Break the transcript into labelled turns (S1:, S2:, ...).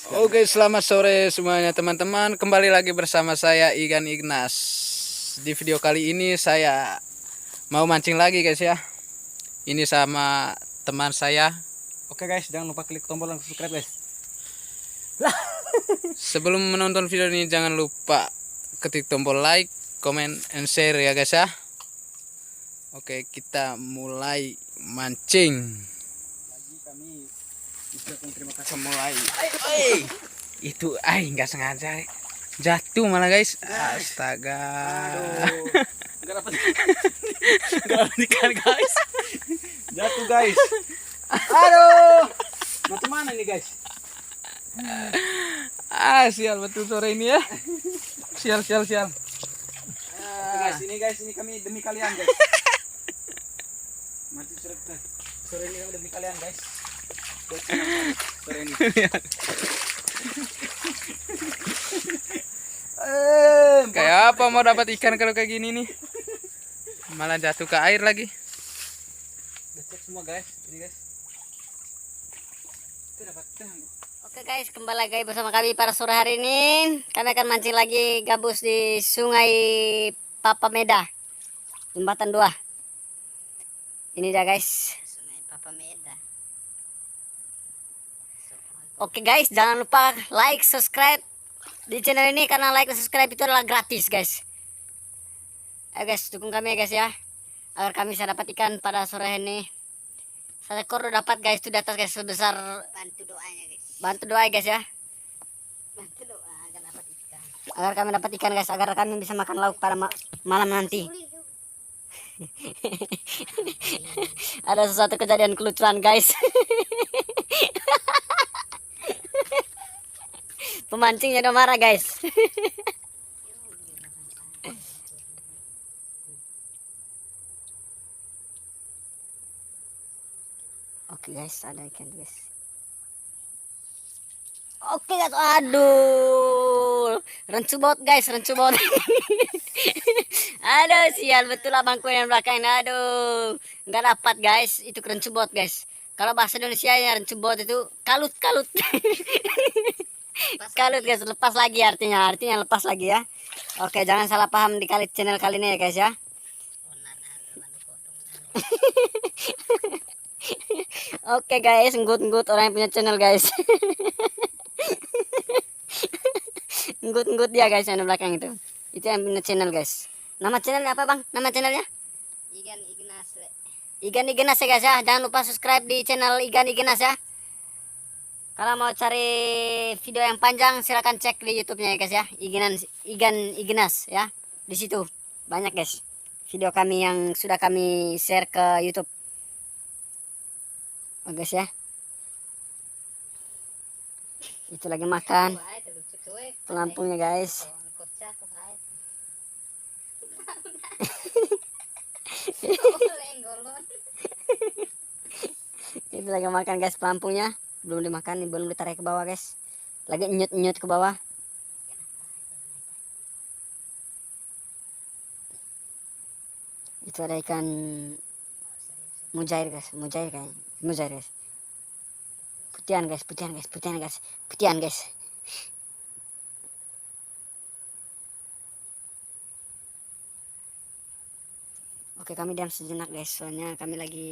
S1: Oke, selamat sore semuanya teman-teman. Kembali lagi bersama saya Igan Ignas. Di video kali ini saya mau mancing lagi guys ya. Ini sama teman saya.
S2: Oke guys, jangan lupa klik tombol subscribe guys.
S1: Sebelum menonton video ini jangan lupa ketik tombol like, comment, and share ya guys ya. Oke, kita mulai mancing.
S2: Lagi kami ucapkan terima kasih.
S1: Mulai. Itu nggak sengaja jatuh malah guys. Astaga.
S2: Aduh, nggak dapat ikan guys. Jatuh guys. Aduh, macam mana ini guys?
S1: Sial betul sore ini ya. Sial.
S2: Oke guys, ini kami demi kalian guys. Mati sore ini kami demi kalian guys. Buat sore ini.
S1: Kayak apa mau dapat ikan kalau kayak gini nih? Malah jatuh ke air lagi.
S2: Udah cek semua guys, ini guys. Itu dapat.
S3: Oke guys, kembali lagi bersama kami pada sore hari ini. Kami akan mancing lagi gabus di Sungai Papameda, Jembatan 2. Ini dah guys, Sungai Papameda. Oke guys, jangan lupa like, subscribe di channel ini karena like dan subscribe itu adalah gratis guys. Ayo guys, dukung kami ya guys ya, agar kami bisa dapat ikan pada sore ini. Satu ekor udah dapat guys, itu di atas guys, sebesar. Bantu doanya guys. Bantu doa guys ya. Bantu doa agar dapat ikan. Agar kami dapat ikan guys, agar kami bisa makan lauk pada malam nanti. Ada sesuatu kejadian kelucuan guys. Pemancingnya udah marah guys. Oke guys, ada ikan guys. Oke guys, aduh, rencubot guys, rencubot. Aduh, sial betul abangku yang belakang. Aduh, nggak dapat guys, itu rencubot guys. Kalau bahasa Indonesia ya rencubot itu kalut. Kalut guys, lepas lagi artinya lepas lagi ya. Oke, jangan salah paham di channel kali ini ya guys ya. Oke guys, nggut orang yang punya channel guys. nggut dia guys yang di belakang itu yang punya channel guys. Nama channelnya apa bang? Nama channelnya Igan Ignas. Igan Ignas ya guys ya. Jangan lupa subscribe di channel Igan Ignas ya. Kalau mau cari video yang panjang silahkan cek di YouTube-nya ya guys ya. Igan Ignas ya. Di situ banyak guys video kami yang sudah kami share ke YouTube. Oh guys ya. Itu lagi makan. Pelampungnya guys. Itu lagi makan guys pelampungnya. Belum dimakan, belum ditarik ke bawah guys. Lagi nyut ke bawah. Itu ada ikan mujair guys, mujair guys. Putihan guys. Oke, kami diam sejenak guys, soalnya kami lagi